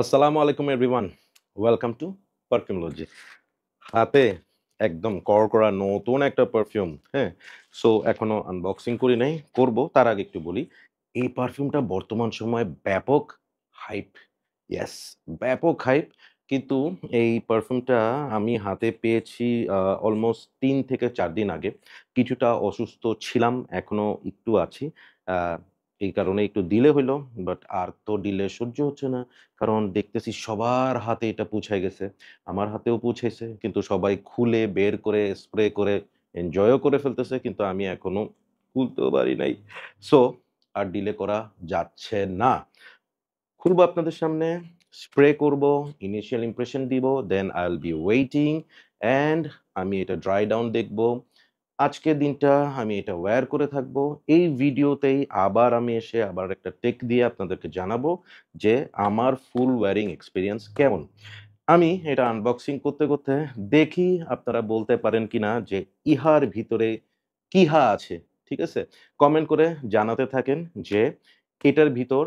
আসসালামু আলাইকুম everyone. Welcome to পারফিউমোলজি। হাতে একদম কড়কড়া নতুন একটা পারফিউম, হ্যাঁ? সো এখনো আনবক্সিং করি নাই, করব। তার আগে একটু বলি, এই পারফিউমটা বর্তমান সময়ে ব্যাপক হাইপ। ইয়েস, ব্যাপক হাইপ। কিন্তু এই পারফিউমটা আমি হাতে পেয়েছি অলমোস্ট ৩ থেকে ৪ দিন আগে। কিছুটা অসুস্থ ছিলাম, এখনো একটু আছি। আ এই কারণে একটু ডিলে হইলো। বাট আর তো ডিলে সহ্য হচ্ছে না। কারণ দেখতেছি সবার হাতে এটা পৌঁছায় গেছে। আমার হাতেও পৌঁছেছে। কিন্তু সবাই খুলে বের করে স্প্রে করে এনজয়ও করে ফেলতেছে। কিন্তু আমি এখনো খুলতেও পারি নাই। সো আর ডিলে করা যাচ্ছে না। খুলবো আপনাদের সামনে, স্প্রে করব, ইনিশিয়াল ইমপ্রেশন দিব, then I will be waiting and আমি এটা ড্রাই ডাউন দেখব। আজকের দিনটা আমি এটা ওয়্যার করে থাকবো। এই ভিডিওতেই আবার আমি এসে আবার একটা টেক দিয়ে আপনাদেরকে জানাবো যে আমার ফুল ওয়্যারিং এক্সপেরিয়েন্স কেমন। আমি এটা আনবক্সিং করতে দেখি আপনারা বলতে পারেন কিনা যে ইহার ভিতরে কিহা আছে। ঠিক আছে? কমেন্ট করে জানাতে থাকেন যে এটার ভিতর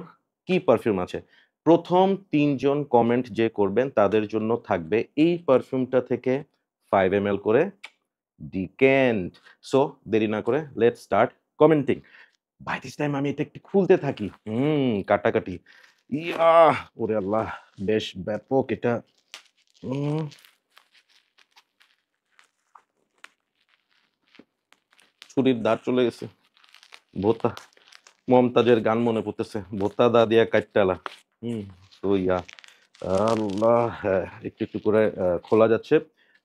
কি পারফিউম আছে। ১ম ৩ জন কমেন্ট যে করবেন তাদের জন্য থাকবে এই পারফিউমটা থেকে 5 এমএল করে ডিক্যান্ট। সো দেরি না করে let's start commenting. By this time আমি এটা একটু খুলতে থাকি। কাটাকাটি। ইয়াহ! ওরে আল্লাহ! বেশ ব্যাপক এটা। উম ছুরির দাঁত চলে গেছে। ভোঁতা। মমতাজের গান মনে পড়তেছে। ভোঁতা দা দিয়া কাইট্টালা। হুম, তো আল্লাহ! হ্যাঁ, একটু করে খোলা যাচ্ছে।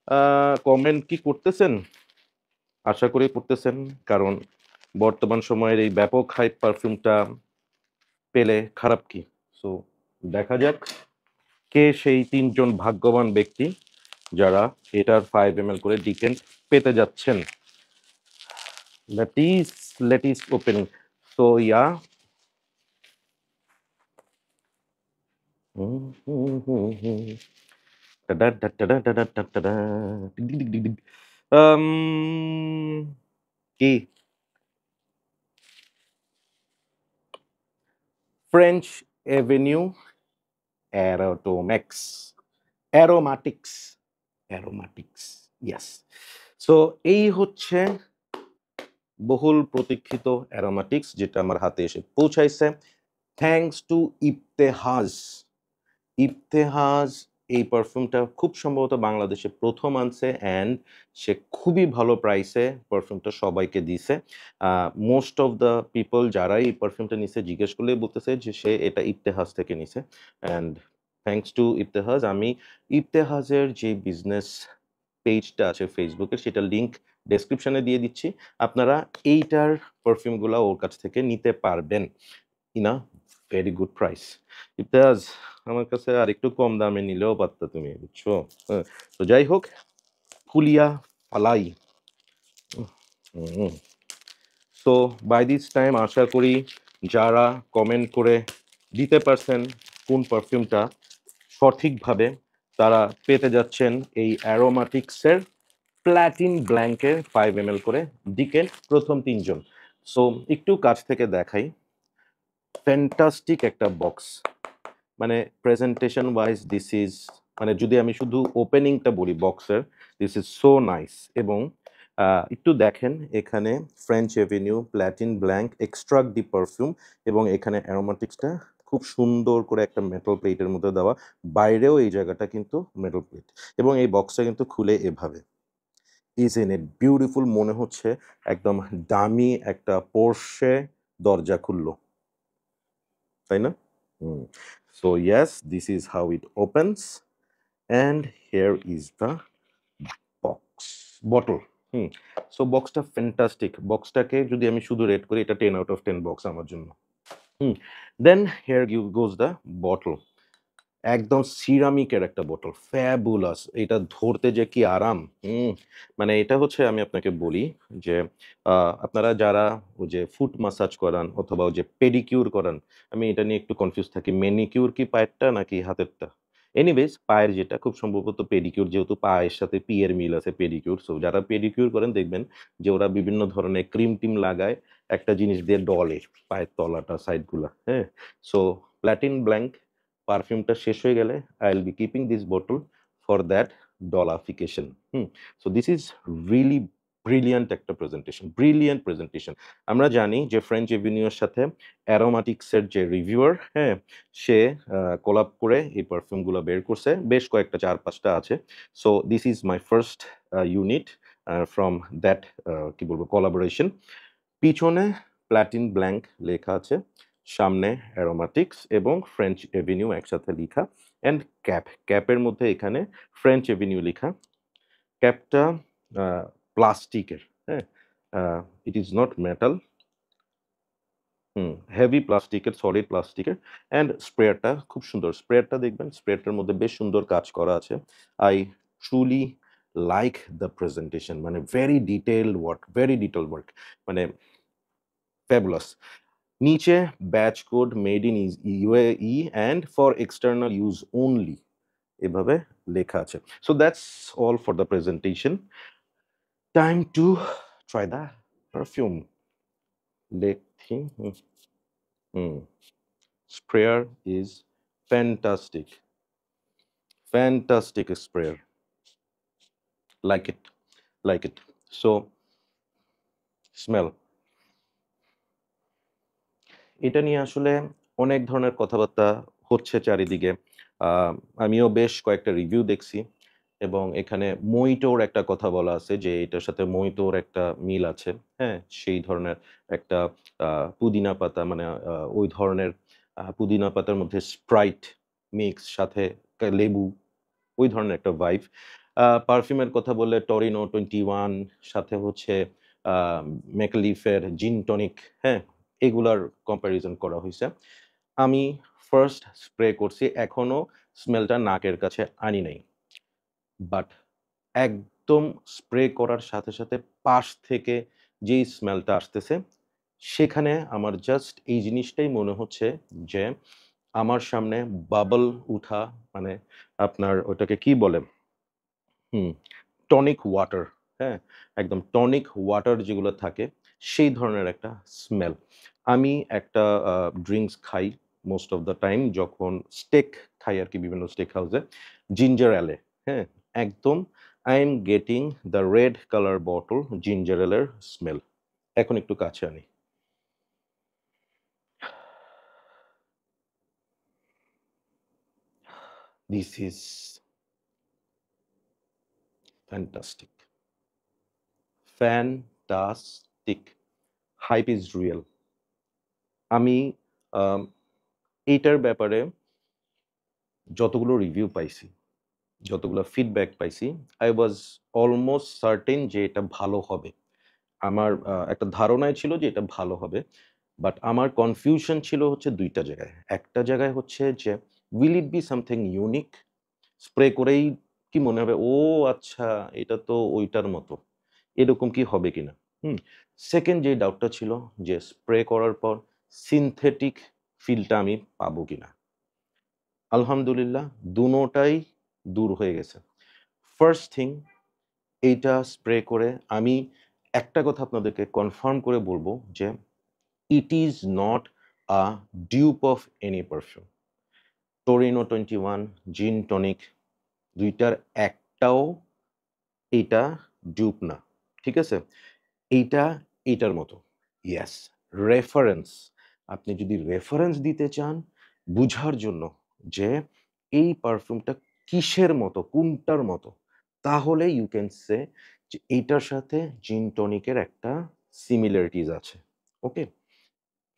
আ কমেন্ট কি করতেছেন? আশা করি করতেছেন। কারণ বর্তমান সময়ের এই ব্যাপক হাইপ পারফিউমটা পেলে খারাপ কি? সো দেখা যাক কে সেই ৩ জন ভাগ্যবান ব্যক্তি যারা এটার 5 এমএল করে ডিকেন্ট পেতে যাচ্ছেন। Let is opening. So yeah. Ta-da-da-da-da-da-da-da-da. Dig, dig, dig, dig, dig. কি ফ্রেঞ্চ এভিনিউ অ্যারোটোমেক্স অ্যারোমাটিক্স অ্যারোমাটিক্স ইয়েস। সো এই হচ্ছে বহুল প্রতীক্ষিত অ্যারোমাটিক্স যেটা আমার হাতে এসে পৌঁছাইছে। Thanks to ইফতেহাজ। ইফতেহাজ এই পারফিউমটা খুব সম্ভবত বাংলাদেশে ১ম আনছে অ্যান্ড সে খুবই ভালো প্রাইসে পারফিউমটা সবাইকে দিছে। মোস্ট অফ দ্য পিপল যারা এই পারফিউমটা নিছে জিজ্ঞেস করলেই বলতেছে যে সে এটা ইফতেহাজ থেকে নিছে। অ্যান্ড থ্যাংকস টু ইফতেহাজ আমি ইফতেহাজের যে বিজনেস পেজটা আছে ফেসবুকে সেটার লিংক ডেসক্রিপশনে দিয়ে দিচ্ছি। আপনারা এইটার পারফিউমগুলা ওর কাছ থেকে নিতে পারবেন। In a very good price. Imtiaz আমার কাছে আরেকটু কম দামে নিলেও পারতা তুমি, বুঝছো? হ্যাঁ, তো যাই হোক, ফুলিয়া ফালাই। হুম। সো বাই দিস টাইম আশা করি যারা কমেন্ট করে দিতে পারছেন কোন পারফিউমটা সঠিকভাবে তারা পেতে যাচ্ছেন এই অ্যারোমাটিক্সের প্লাটিন ব্ল্যাঙ্কের 5 এমএল করে ডিকেন্ট ১ম ৩ জন। সো একটু কাছ থেকে দেখাই। ফ্যান্টাস্টিক একটা বক্স। মানে প্রেজেন্টেশন ওয়াইজ দিস ইজ মানে যদি আমি শুধু ওপেনিংটা বলি বক্সের, দিস ইজ সো নাইস এবং একটু দেখেন এখানে ফ্রেঞ্চ এভিনিউ, প্ল্যাটিন ব্ল্যাঙ্ক, এক্সট্রাক্ট দি পারফিউম এবং এখানে অ্যারোমাটিক্সটা খুব সুন্দর করে একটা মেটাল প্লেটের মধ্যে দেওয়া। বাইরেও এই জায়গাটা কিন্তু মেটাল প্লেট এবং এই বক্সটা কিন্তু খুলে এভাবে। ইসন্ট ইট বিউটিফুল মনে হচ্ছে একদম দামি একটা পোর্শে দরজা খুলল। তাই না? হুম। So yes, this is how it opens and here is the box bottle. Hmm. So বক্সটা ফ্যান্টাস্টিক। বক্সটাকে যদি আমি শুধু রেট করি এটা 10 আউট অফ 10 বক্স আমার জন্য। হুম। দেন here goes the bottle. একদম সিরামিকের একটা বোতল। ফ্যাবুলাস! এটা ধরতে যে কি আরাম! মানে এটা হচ্ছে আমি আপনাকে বলি যে আ আপনারা যারা ওই যে ফুট ম্যাসাজ করান অথবা ওই যে পেডিকিউর করান, আমি এটা নিয়ে একটু কনফিউজ থাকি। ম্যানিকিউর কি পায়েরটা নাকি হাতেরটা? এনিওয়েজ পায়ের যেটা খুব সম্ভবত পেডিকিউর যেহেতু পায়ের সাথে পি এর মিল আছে পেডিকিউর। সো যারা পেডিকিউর করেন দেখবেন যে ওরা বিভিন্ন ধরনের ক্রিম-টিম লাগায় একটা জিনিস দিয়ে ডলে পায়ের তলাটা সাইড গুলা, হ্যাঁ? সো প্লাটিন ব্ল্যাঙ্ক পারফিউমটা শেষ হয়ে গেলে I will be keeping this bottle for that ডলাফিকেশন। So this is really brilliant একটা প্রেজেন্টেশন, ব্রিলিয়ান্ট প্রেজেন্টেশন। আমরা জানি যে ফ্রেঞ্চ এভিনিউর সাথে অ্যারোমাটিক্সের যে রিভিউয়ার, হ্যাঁ, সে কোলাব করে এই পারফিউমগুলো বের করছে, বেশ কয়েকটা 4-5টা আছে। So this is my first unit from that কি বলবো কোলাবোরেশন। পিছনে প্ল্যাটিন ব্ল্যাঙ্ক লেখা আছে, সামনে অ্যারোমাটিক্স এবং ফ্রেঞ্চ এভিনিউ একসাথে লিখা, অ্যান্ড ক্যাপের মধ্যে এখানে ফ্রেঞ্চ এভিনিউ লেখা। ক্যাপটা প্লাস্টিকের, হ্যাঁ, ইট ইজ নট মেটাল, হেভি প্লাস্টিকের, সলিড প্লাস্টিকের। অ্যান্ড স্প্রেয়ারটা খুব সুন্দর, স্প্রেয়ারটা দেখবেন, স্প্রেয়ারটার মধ্যে বেশ সুন্দর কাজ করা আছে। I truly like the presentation, মানে very detailed work, very detailed work, মানে ফ্যাবুলাস। নিচে batch code made in UAE and for external use only এভাবে লেখা আছে। So that's all for the presentation. Time to try the perfume. দেখি। Sprayer is fantastic. Fantastic sprayer. Like it. Like it. So, smell. এটা নিয়ে আসলে অনেক ধরনের কথাবার্তা হচ্ছে চারিদিকে। আমিও বেশ কয়েকটা রিভিউ দেখছি এবং এখানে মইটোর একটা কথা বলা আছে যে এটার সাথে মইটোর একটা মিল আছে। হ্যাঁ? সেই ধরনের একটা পুদিনা পাতা, মানে ওই ধরনের পুদিনা পাতার মধ্যে স্প্রাইট মিক্স, সাথে লেবু, ওই ধরনের একটা ভাইব। পারফিউমের কথা বললে টরিনো 21, সাথে হচ্ছে আ মেকলিফের জিন টনিক, হ্যাঁ? এগুলার কম্প্যারিজন করা হইছে। আমি ফার্স্ট স্প্রে করছি, এখনো স্মেলটা নাকের কাছে আনি নাই। বাট একদম স্প্রে করার সাথে, সাথে পাশ থেকে যেই স্মেলটা আসতেছে, সেখানে আমার জাস্ট এই জিনিসটাই মনে হচ্ছে যে আমার সামনে বাবল উঠা, মানে আপনার ওটাকে কি বলে? হুম, টনিক ওয়াটার, হ্যাঁ? একদম টনিক ওয়াটার যেগুলো থাকে, সেই ধরনের একটা স্মেল। আমি একটা ড্রিংকস খাই মোস্ট অফ দ্য টাইম, যখন স্টেক খাই আরকি বিভিন্ন স্টেক হাউসে, জিঞ্জার এলে, হ্যাঁ? একদম I am getting the red colour bottle ginger এলের স্মেল। এখন একটু কাছে আনি। This is fantastic. Fantastic. Hype is real. আমি আম এইটার ব্যাপারে যতগুলো রিভিউ পাইছি, যতগুলো ফিডব্যাক পাইছি, I was almost certain যে এটা ভালো হবে। আমার একটা ধারণাই ছিল যে এটা ভালো হবে। বাট আমার কনফিউশন ছিল হচ্ছে ২ টা জায়গায়। একটা জায়গায় হচ্ছে যে will it be something unique? Spray করেই কি মনে হবে, ও আচ্ছা, এটা তো ওইটার মতো। এরকম কি হবে কিনা? হুম? সেকেন্ড যে ডাউটটা ছিল যে স্প্রে করার পর সিনথেটিক ফিলটা আমি পাবো কিনা? আলহামদুলিল্লাহ দোনোটাই দূর হয়ে গেছে। ফার্স্ট থিং, এইটা স্প্রে করে আমি একটা কথা আপনাদেরকে কনফার্ম করে বলব যে ইট is not a dupe of any perfume. Torino 21, জিন টনিক, ২ টার একটাও এইটা ডিউপ না। ঠিক আছে? এইটা এইটার মতো। Yes, reference. আপনি যদি রেফারেন্স দিতে চান বুঝার জন্য যে এই পারফিউমটা কিসের মতো, কোনটার মতো, তাহলে ইউ ক্যান সে যে এইটার সাথে জিন টনিকের একটা সিমিলারিটিস আছে। ওকে?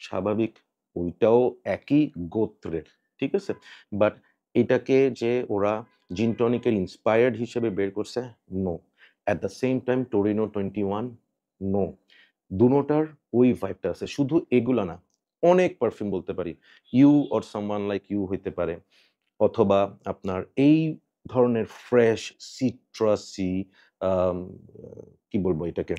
স্বাভাবিক, ওইটাও একই গোত্রের। ঠিক আছে? বাট এটাকে যে ওরা জিন টনিকের ইন্সপায়ার্ড হিসেবে বের করছে, no. At the same time Torino 21, no. দুনোটার ওই ভাইবটা আছে। শুধু এগুলা না, অনেক পারফিউম বলতে পারি। You or someone like you হইতে পারে, অথবা আপনার এই ধরনের ফ্রেশ সিট্রাসি, আম কি বলবো এটাকে?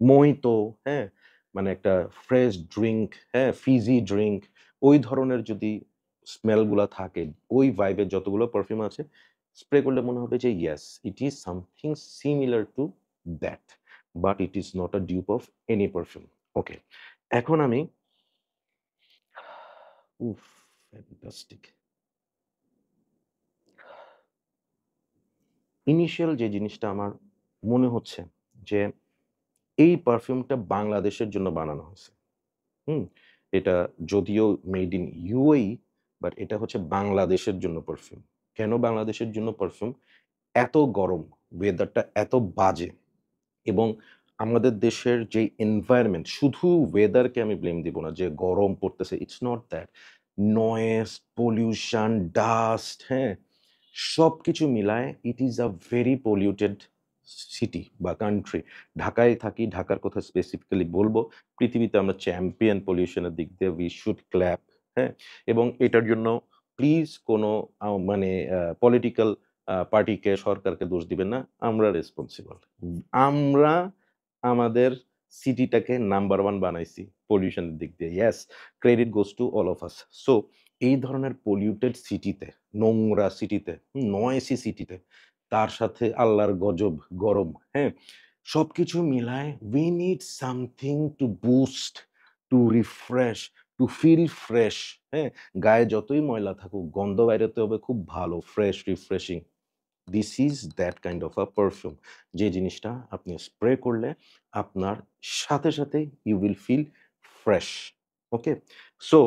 মোহিতো, হ্যাঁ? মানে একটা ফ্রেশ ড্রিংক, হ্যাঁ? ফিজি ড্রিংক, ওই ধরনের যদি স্মেল গুলা থাকে, ওই ভাইবের যতগুলো পারফিউম আছে, স্প্রে করলে মনে হবে যে yes, it is something similar to that. But it is not a dupe of any perfume. Okay. এখন আমি উফ! ফ্যান্টাস্টিক। ইনিশিয়াল যে জিনিসটা আমার মনে হচ্ছে যে এই পারফিউমটা বাংলাদেশের জন্য বানানো হয়েছে। হুম? এটা যদিও মেড ইন UAE, বাট এটা হচ্ছে বাংলাদেশের জন্য পারফিউম। কেন বাংলাদেশের জন্য পারফিউম? এত গরম, ওয়েদারটা এত বাজে এবং আমাদের দেশের যে এনভায়রনমেন্ট, শুধু ওয়েদারকে আমি ব্লেম দিব না যে গরম পড়তেছে, it's not that. Noise, pollution, dust, হ্যাঁ? সবকিছু মিলায় it is a very polluted city বা কান্ট্রি। ঢাকায় থাকি, ঢাকার কথা স্পেসিফিক্যালি বলব। পৃথিবীতে আমরা চ্যাম্পিয়ন পলিউশনের দিক দিয়ে, উই শুড ক্ল্যাপ, হ্যাঁ? এবং এটার জন্য প্লিজ কোনো মানে পলিটিক্যাল পার্টিকে, সরকারকে দোষ দিবেন না। আমরা রেসপন্সিবল। আমরা আমাদের সিটিটাকে নাম্বার 1 বানাইছি পলিউশনের দিক দিয়ে। Yes, credit goes to all of us. So এই ধরনের পলিউটেড সিটিতে, নোংরা সিটিতে, নয়েসি সিটিতে, তার সাথে আল্লাহর গজব গরম, হ্যাঁ? সবকিছু মিলায় we need something to boost, to refresh, to feel fresh, হ্যাঁ? গায়ে যতই ময়লা থাকুক, গন্ধ বাইরেতে হবে খুব ভালো, fresh, refreshing. This is that kind of a perfume. যে জিনিসটা আপনি স্প্রে করলে আপনার সাথে, সাথেই you will feel fresh. Okay? So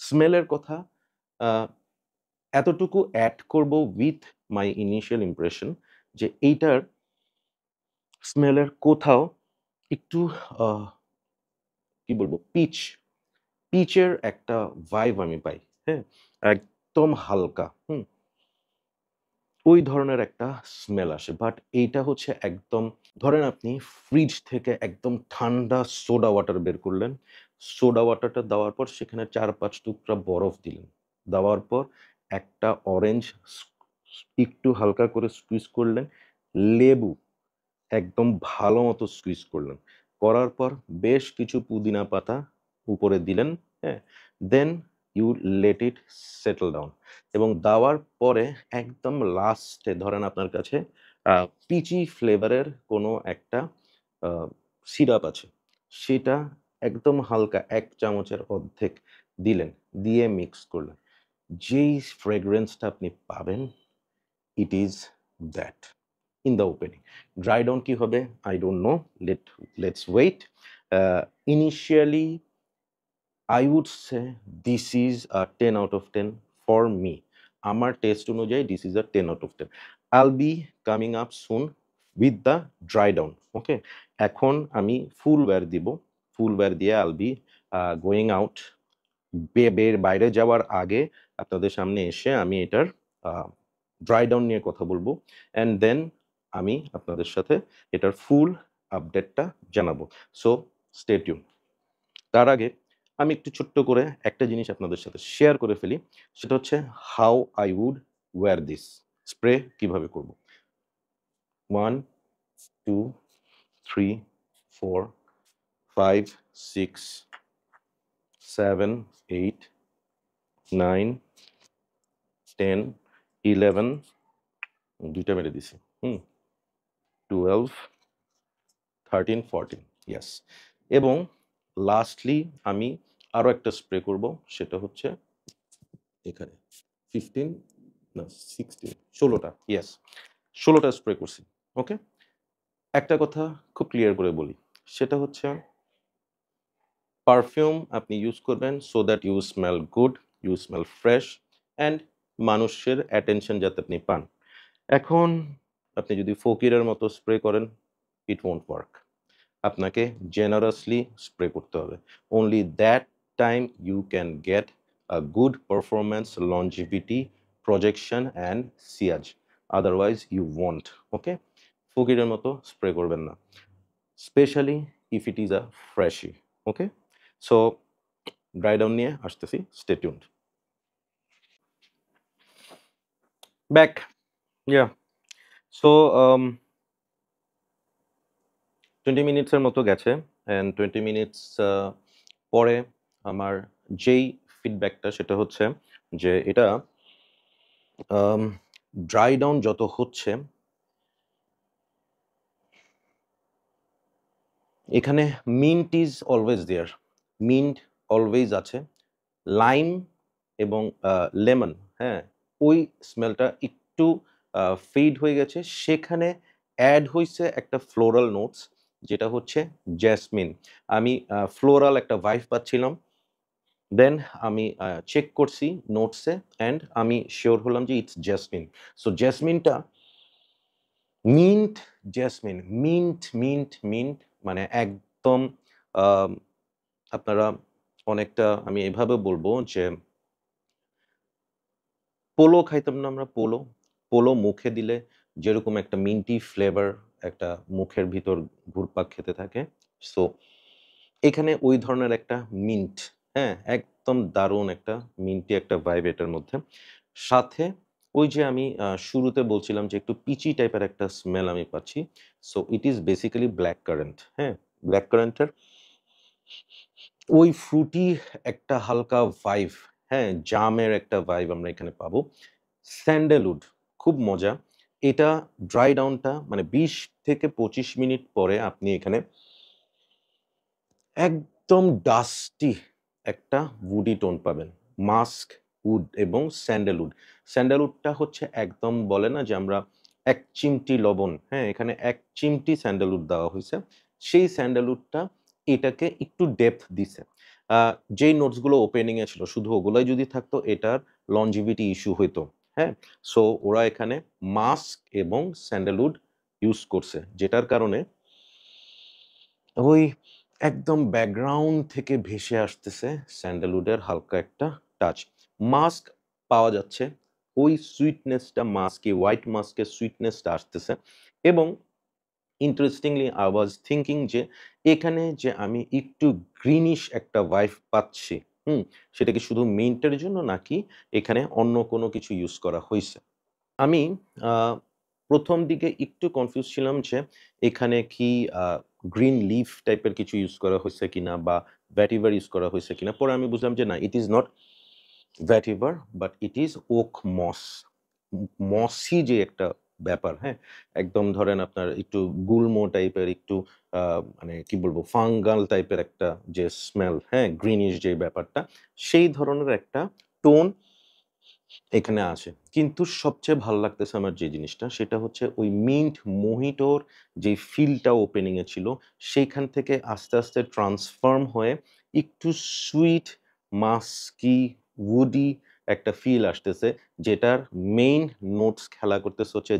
স্মেলের কথা আ এতটুকু এড করব উইথ মাই ইনিশিয়াল ইমপ্রেশন যে এইটার স্মেলের কোথাও একটু আ কি বলবো? পিচের একটা ভাইব আমি পাই। হ্যাঁ? একদম হালকা। হুম? ওই ধরনের একটা স্মেল আসে। বাট এইটা হচ্ছে একদম, ধরেন আপনি ফ্রিজ থেকে একদম ঠান্ডা সোডা ওয়াটার বের করলেন। সোডা ওয়াটারটা দেওয়ার পর সেখানে ৪-৫ টুকরা বরফ দিলেন। দেওয়ার পর একটা অরেঞ্জ একটু হালকা করে স্কুইজ করলেন। লেবু একদম ভালো মতো স্কুইজ করলেন। করার পর বেশ কিছু পুদিনা পাতা উপরে দিলেন, হ্যাঁ? Then you let it settle down এবং দেওয়ার পরে একদম লাস্টে ধরেন আপনার কাছে পিচি ফ্লেভারের কোনো একটা আ সিরাপ আছে। সেটা একদম হালকা ১ চামচের অর্ধেক দিলেন, দিয়ে মিক্স করলেন। যেই ফ্রেগ্রেন্সটা আপনি পাবেন, it is that in the opening. Dry down কি হবে? I don't know. Let's wait. Initially, I would say this is a 10 out of 10 for me. আমার টেস্ট অনুযায়ী this is a 10 out of 10. I'll be coming up soon with the dry down. Okay? এখন আমি ফুল wire দিব। ফুল wire দিয়ে I'll be going out. বাইরে যাওয়ার আগে আপনাদের সামনে এসে আমি এটার আ ড্রাই ডাউন নিয়ে কথা বলব। অ্যান্ড দেন আমি আপনাদের সাথে এটার ফুল আপডেটটা জানাবো। So stay tune. তার আগে আমি একটু ছোট্ট করে একটা জিনিস আপনাদের সাথে শেয়ার করে ফেলি। সেটা হচ্ছে how I would wear this. Spray কিভাবে করব? 1, 2, 3, 4, 5, 6, 7, 8, 9, 10, 11, ২ টা মেরে দিছি। হুম? 12, 13, 14, ইয়েস। এবং লাস্টলি আমি আরো একটা স্প্রে করব। সেটা হচ্ছে এখানে 15 না 16, 16 টা, ইয়েস। 16 টা স্প্রে করছি। ওকে? একটা কথা খুব ক্লিয়ার করে বলি। সেটা হচ্ছে পারফিউম আপনি ইউজ করবেন so that you smell good, you smell fresh and মানুষের অ্যাটেনশন যাতে আপনি পান। এখন আপনি যদি ফকিরের মতো স্প্রে করেন, ইট ওন্ট ওয়ার্ক। আপনাকে জেনারাসলি স্প্রে করতে হবে। only that time you can get a good performance, longevity, projection and sillage. Otherwise you won't. Okay? ফকিরের মতো স্প্রে করবেন না। Specially if it is a freshy. Okay? So dry down নিয়ে আসতেছি। Stay tuned. Back. Yeah. So 20 minutes এর মতো গেছে and 20 minutes পরে আমার যেই ফিডব্যাকটা সেটা হচ্ছে যে এটা ড্রাই ডাউন যত হচ্ছে এখানে mint is always there. Mint always আছে। লাইম এবং লেমন, হ্যাঁ, ওই স্মেলটা একটু ফেড হয়ে গেছে। সেখানে অ্যাড হইছে একটা ফ্লোরাল নোটস, যেটা হচ্ছে জেসমিন। আমি ফ্লোরাল একটা ভাইব পাচ্ছিলাম। দেন আমি চেক করছি নোটসে অ্যান্ড আমি সিওর হলাম যে ইটস জেসমিন। সো জেসমিনটা মিন্ট জেসমিন, মিন্ট মানে একদম আম আপনারা অনেকটা, আমি এভাবে বলব যে পোলো খাইতাম না আমরা পোলো? পোলো মুখে দিলে যেরকম একটা মিন্টি ফ্লেভার একটা মুখের ভিতর ঘুরপাক খেতে থাকে। সো এখানে ওই ধরনের একটা মিন্ট, হ্যাঁ? একদম দারুণ একটা মিন্টি একটা ভাইব এটার মধ্যে। সাথে ওই যে আমি শুরুতে বলছিলাম যে একটু পিচি টাইপের একটা স্মেল আমি পাচ্ছি। So it is basically black current, হ্যাঁ? ব্লাক কারেন্ট এর ওই ফ্রুটি একটা হালকা ভাইব, হ্যাঁ? জামের একটা ভাইব আমরা এখানে পাবো। স্যান্ডেলউড খুব মজা। এটা ড্রাই ডাউনটা মানে ২০ থেকে ২৫ মিনিট পরে আপনি এখানে একদম ডাস্টি একটা উডি টোন পাবেন। মাস্ক, উড এবং স্যান্ডেলউড। স্যান্ডেলউডটা হচ্ছে একদম বলে না যে আমরা ১ চিমটি লবণ, হ্যাঁ? এখানে ১ চিমটি স্যান্ডেলউড দেওয়া হইছে। সেই স্যান্ডেলউডটা এটাকে একটু ডেপথ দিছে। আ যেই নোটস গুলো ওপেনিং এ ছিল শুধু ওগুলাই যদি থাকতো এটার লনজিভিটি ইস্যু হইতো, হ্যাঁ? সো ওরা এখানে মাস্ক এবং স্যান্ডেলউড ইউস করছে। যেটার কারণে ওই একদম ব্যাকগ্রাউন্ড থেকে ভেসে আসতেছে স্যান্ডালউডের হালকা একটা টাচ। মাস্ক পাওয়া যাচ্ছে। ওই সুইটনেসটা মাস্কে, হোয়াইট মাস্কের সুইটনেসটা আসতেছে এবং ইন্টারেস্টিংলি I was thinking যে এখানে যে আমি একটু গ্রিনিশ একটা ভাইব পাচ্ছি, হুম? সেটা কি শুধু মিন্টের জন্য নাকি এখানে অন্য কোনো কিছু ইউস করা হইছে? আমি আ ১ম দিকে একটু কনফিউজ ছিলাম যে এখানে কি আ গ্রিন লিফ টাইপের কিছু ইউস করা হইছে কিনা বা ভেটিভার ইউস করা হইছে কিনা। পরে আমি বুঝলাম যে না, it is not vetiver but it is oak moss. Mossy যে একটা ব্যাপার, হ্যাঁ? একদম ধরেন আপনার একটু গুল্ম টাইপের একটু আ মানে কি বলবো ফাঙ্গাল টাইপের একটা যে স্মেল, হ্যাঁ? গ্রিনিশ যে ব্যাপারটা, সেই ধরনের একটা টোন এখানে আছে। কিন্তু সবচেয়ে ভাল লাগতেছে আমার যে জিনিসটা, সেটা হচ্ছে ওই মিন্ট মোহিটোর যে ফিলটা ওপেনিং এ ছিল, সেইখান থেকে আস্তে ট্রান্সফর্ম হয়ে একটু সুইট, মাস্কি, উডি একটা ফিল আসতেছে, যেটার মেইন নোটস খেলা করতেছে হচ্ছে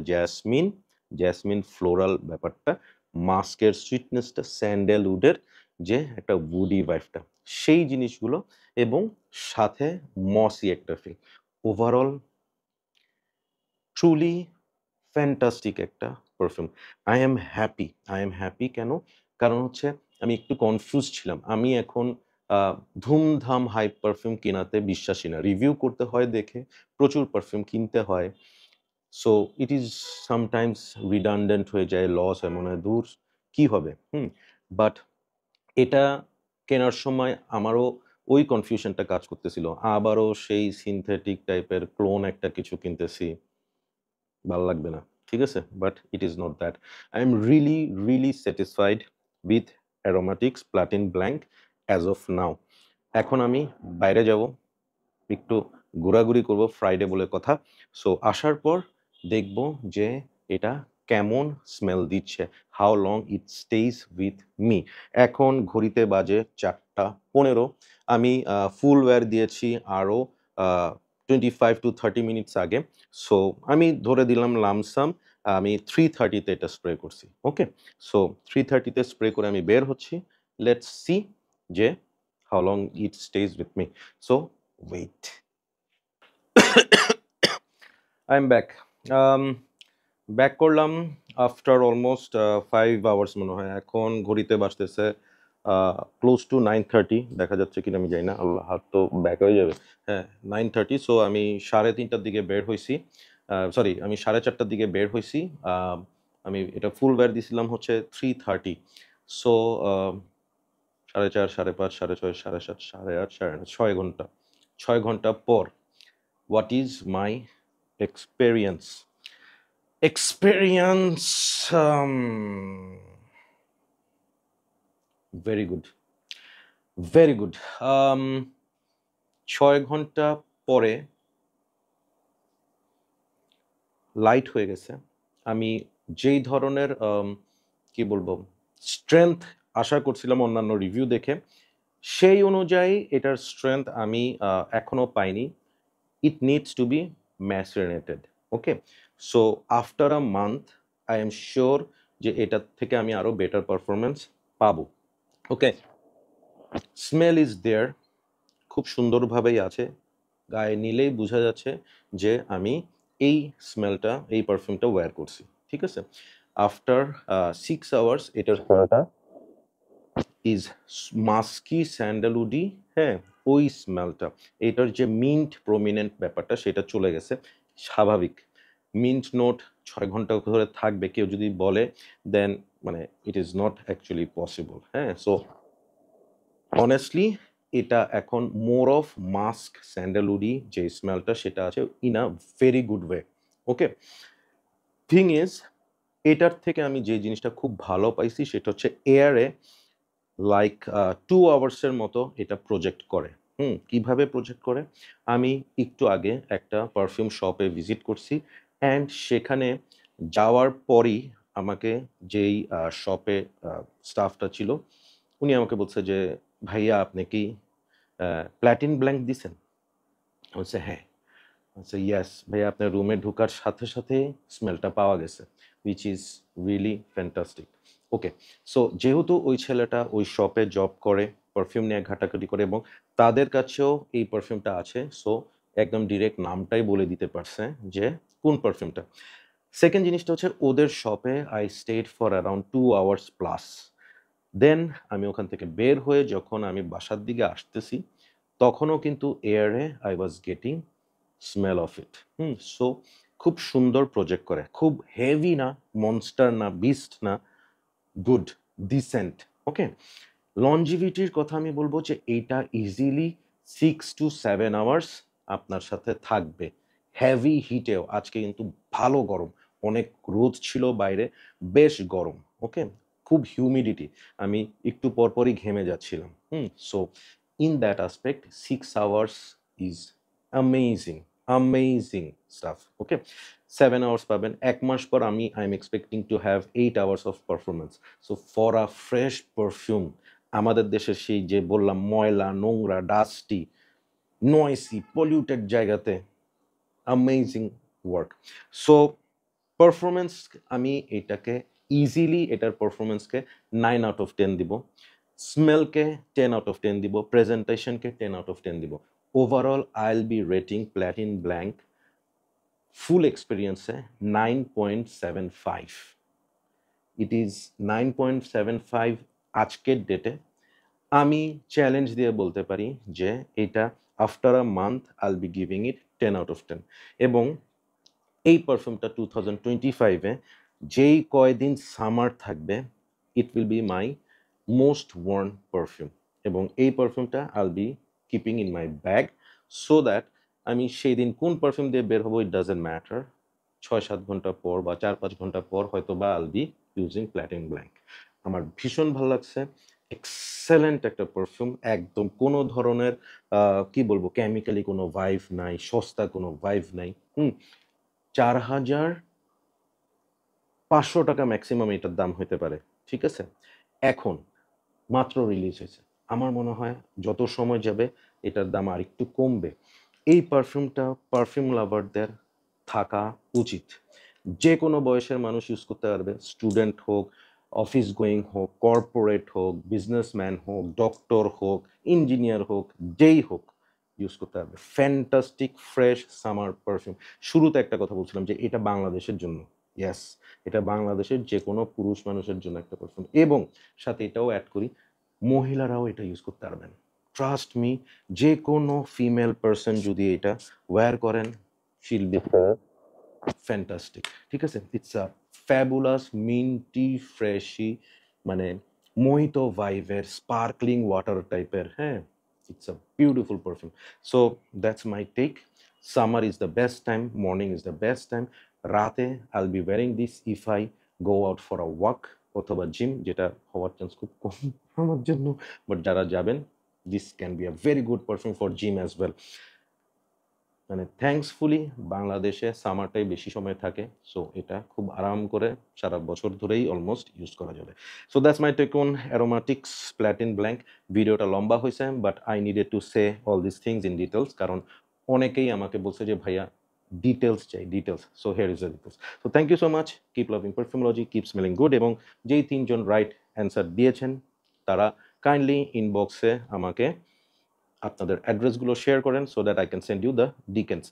জেসমিন ফ্লোরাল ব্যাপারটা, মাস্কের সুইটনেসটা, স্যান্ডেলউডের যে একটা উডি ভাইবটা, সেই জিনিসগুলো এবং সাথে মসি একটা ফিল। ওভারঅল ট্রুলি ফ্যান্টাস্টিক একটা পারফিউম। আই এম হ্যাপি কেন? কারণ হচ্ছে আমি একটু কনফিউজড ছিলাম। আমি এখন আ ধুমধাম হাইপ পারফিউম কেনাতে বিশ্বাসী না। রিভিউ করতে হয় দেখে প্রচুর পারফিউম কিনতে হয়। So it is sometimes redundant হয়ে যায়, লস হয়, মনে হয় ধুর কি হবে? হুম? বাট এটা কেনার সময় আমারও ওই কনফিউশনটা কাজ করতেছিল। আবারও সেই সিনথেটিক টাইপের ক্লোন একটা কিছু কিনতেছি। ভাল লাগবে না। ঠিক আছে? But it is not that. I am really satisfied with Aromatics Platine Blanc as of now. এখন আমি বাইরে যাবো। একটু ঘোরাঘুরি করব, ফ্রাইডে বলে কথা। সো আসার পর দেখব যে এটা কেমন স্মেল দিচ্ছে। How long it stays with me. এখন ঘড়িতে বাজে ৪টা ১৫। আমি ফুল ওয়্যার দিয়েছি আরো আ 25 to 30 মিনিটস আগে। সো আমি ধরে দিলাম লামসাম আমি 3:30 তে এটা স্প্রে করছি। ওকে? সো 3:30 তে স্প্রে করে আমি বের হচ্ছি। লেটস সি যে how long it stays with me. So wait. I am back. আম ব্যাক করলাম আফটার অলমোস্ট 5 আওয়ার্স মনে হয়। এখন ঘড়িতে বাজতেছে আ ক্লোজ টু 9:30, দেখা যাচ্ছে কিনা আমি জানি না। আল্লাহ! হাত তো ব্যাক হয়ে যাবে। হ্যাঁ, 9:30, সো আমি 3:30 টার দিকে বের হইছি। সরি, আমি 4:30 টার দিকে বের হইছি। আ আমি এটা ফুল ওয়্যার দিছিলাম হচ্ছে 3:30। সো আ 4:30, 5:30, 6:30, 7:30, 8:30, 9:30, ৬ ঘন্টা। ৬ ঘন্টা পর what is my experience? Experience, very good, very good. ৬ ঘন্টা পরে লাইট হয়ে গেছে। আমি যেই ধরনের কি বলবো স্ট্রেংথ আশা করছিলাম অন্যান্য রিভিউ দেখে, সেই অনুযায়ী এটার স্ট্রেংথ আমি এখনো পাইনি। It needs to be macerated. Okay, so after a month I am sure যে এটার থেকে আমি আরো বেটার পারফরমেন্স পাবো। ওকে, স্মেল ইজ দেয়ার, খুব সুন্দরভাবেই আছে, গায়ে নিলেই বোঝা যাচ্ছে যে আমি এই স্মেলটা, এই পারফিউমটা ওয়্যার করছি। ঠিক আছে, আফটার 6 আওয়ার্স এটার স্মেলটা ইজ মাস্কি স্যান্ডালউডি। হ্যাঁ, ওই স্মেলটা, এটার যে মিন্ট প্রমিনেন্ট ব্যাপারটা সেটা চলে গেছে। স্বাভাবিক মিন্ট নোট 6 ঘন্টা ধরে থাকবে কেউ যদি বলে, দেন মানে ইট ইজ নট অ্যাকচুয়ালি পসিবল। হ্যাঁ, সো অনেস্টলি এটা এখন মোর অফ মাস্ক স্যান্ডালউডি যে স্মেলটা সেটা আছে in a very good way. Okay, thing is এটার থেকে আমি যে জিনিসটা খুব ভালো পাইছি সেটা হচ্ছে এয়ারে লাইক 2 আওয়ার্সের মতো এটা প্রজেক্ট করে। কিভাবে প্রজেক্ট করে? আমি একটু আগে একটা পারফিউম শপে ভিজিট করছি, অ্যান্ড সেখানে যাওয়ার পরই আমাকে যেই শপে স্টাফটা ছিল উনি আমাকে বলছে যে, ভাইয়া আপনি কি প্ল্যাটিন ব্ল্যাঙ্ক দিছেন? বলছে হ্যাঁ। আচ্ছা, ইয়েস ভাইয়া, আপনার রুমে ঢোকার সাথে সাথে স্মেলটা পাওয়া গেছে, which is really fantastic. Okay, so যেহেতু ওই ছেলেটা ওই শপে জব করে, পারফিউম নিয়ে ঘাটাঘাটি করে, এবং তাদের কাছেও এই পারফিউমটা আছে, সো একদম ডিরেক্ট নামটাই বলে দিতে পারছে যে কোন পারফিউমটা। সেকেন্ড জিনিসটা হচ্ছে ওদের শপে I stayed for around 2 hours plus. Then আমি ওখান থেকে বের হয়ে যখন আমি বাসার দিকে আসতেছি, তখনও কিন্তু এয়ারে I was getting smell of it. So খুব সুন্দর প্রজেক্ট করে, খুব হেভি না, মনস্টার না, বিস্ট না, গুড, ডিসেন্ট। ওকে, লনজিভিটির কথা আমি বলবো যে এইটা ইজিলি 6 to 7 আওয়ার্স আপনার সাথে থাকবে, হেভি হিটেও। আজকে কিন্তু ভালো গরম, অনেক রোদ ছিল বাইরে, বেশ গরম। ওকে, খুব হিউমিডিটি, আমি একটু পরপরই ঘেমে যাচ্ছিলাম। So in that aspect 6 hours is amazing, amazing staff. Okay, 7 hours পাবেন 1 মাস পর। I am expecting to have 8 hours of performance. So for a fresh perfume, আমাদের দেশের সেই যে বললাম ময়লা নোংরা ডাস্টি নয়েসি পলিউটেড জায়গাতে অ্যামেজিং ওয়ার্ক। সো পারফরমেন্স, আমি এটাকে ইজিলি এটার পারফরমেন্সকে 9 out of 10 দিব, স্মেলকে 10 out of 10 দিব, প্রেজেন্টেশনকে 10 out of 10 দিব। Overall I will be rating Platine Blanc full এক্সপিরিয়েন্সে 9.75। ইট ইজ 9.75 আজকের ডেটে। আমি চ্যালেঞ্জ দিয়ে বলতে পারি যে এটা after a month I will B giving it 10 out of 10। এবং এই পারফিউমটা 2025-এ যেই কয়দিন সামার থাকবে, it will be my most worn perfume. এবং এই পারফিউমটা I will be keeping in my bag, so that আমি সেই দিন কোন পারফিউম দিয়ে বের হবো ইট ডাজেন্ট ম্যাটার, 6-7 ঘন্টা পর বা 4-5 ঘন্টা পর হয়তো বা I will be using Platine Blanc. আমার ভীষণ ভালো লাগছে, এক্সেলেন্ট একটা পারফিউম, একদম কোনো ধরনের কি বলবো কেমিক্যালি কোনো ভাইভ নাই, সস্তা কোনো ভাইভ নাই। 4,500 টাকা ম্যাক্সিমাম এটার দাম হতে পারে। ঠিক আছে, এখন মাত্র রিলিজ হয়েছে, আমার মনে হয় যত সময় যাবে এটার দাম আর একটু কমবে। এই পারফিউমটা পারফিউম লাভারদের থাকা উচিত, যে কোনো বয়সের মানুষ ইউজ করতে পারবে, স্টুডেন্ট হোক, অফিস গোয়িং হোক, কর্পোরেট হোক, বিজনেসম্যান হোক, ডক্টর হোক, ইঞ্জিনিয়ার হোক, যেই হোক ইউজ করতে পারবে। Fantastic fresh summer perfume. শুরুতে একটা কথা বলছিলাম যে এটা বাংলাদেশের জন্য, ইয়াস, এটা বাংলাদেশের যে কোনো পুরুষ মানুষের জন্য একটা পারফিউম। এবং সাথে এটাও অ্যাড করি, মহিলারাও এটা ইউজ করতে পারবেন। ট্রাস্ট মি, যে কোনো ফিমেল পারসন যদি এটা ওয়্যার করেন, শিল বি ফ্যান্টাস্টিক। ঠিক আছে, it's a fabulous minty freshy, মানে মোহিত ভাইভের স্পার্কলিং ওয়াটার টাইপের। হ্যাঁ, it's a beautiful perfume. So that's my take. Summer is the best time, morning is the best time. রাতে I will be wearing this if I go out for a walk অথবা gym, যেটা হওয়ার chance খুব কম আমার জন্য, but যারা যাবেন, this can be a very good perfume for gym as well. মানে থ্যাঙ্কসফুলি বাংলাদেশে সামারটাই বেশি সময় থাকে, সো এটা খুব আরাম করে সারা বছর ধরেই অলমোস্ট ইউজ করা যাবে। So that's my take on Aromatics Platine Blanc. ভিডিওটা লম্বা হয়েছে, but I needed to say all this things in details, কারণ অনেকেই আমাকে বলছে যে ভাইয়া ডিটেলস চাই, details. So here is the details. So thank you so much, keep loving Perfumology, keep smelling good. এবং যেই 3 জন রাইট অ্যান্সার দিয়েছেন তারা কাইন্ডলি ইনবক্সে আমাকে আপনাদের অ্যাড্রেসগুলো শেয়ার করেন, so that I can send you the details.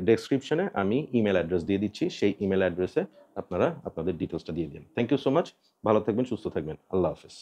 ডেসক্রিপশনে আমি ইমেল অ্যাড্রেস দিয়ে দিচ্ছি, সেই ইমেল অ্যাড্রেসে আপনারা আপনাদের ডিটেলসটা দিয়ে দিন। থ্যাংক ইউ সো মাচ, ভালো থাকবেন, সুস্থ থাকবেন, আল্লাহ হাফেজ।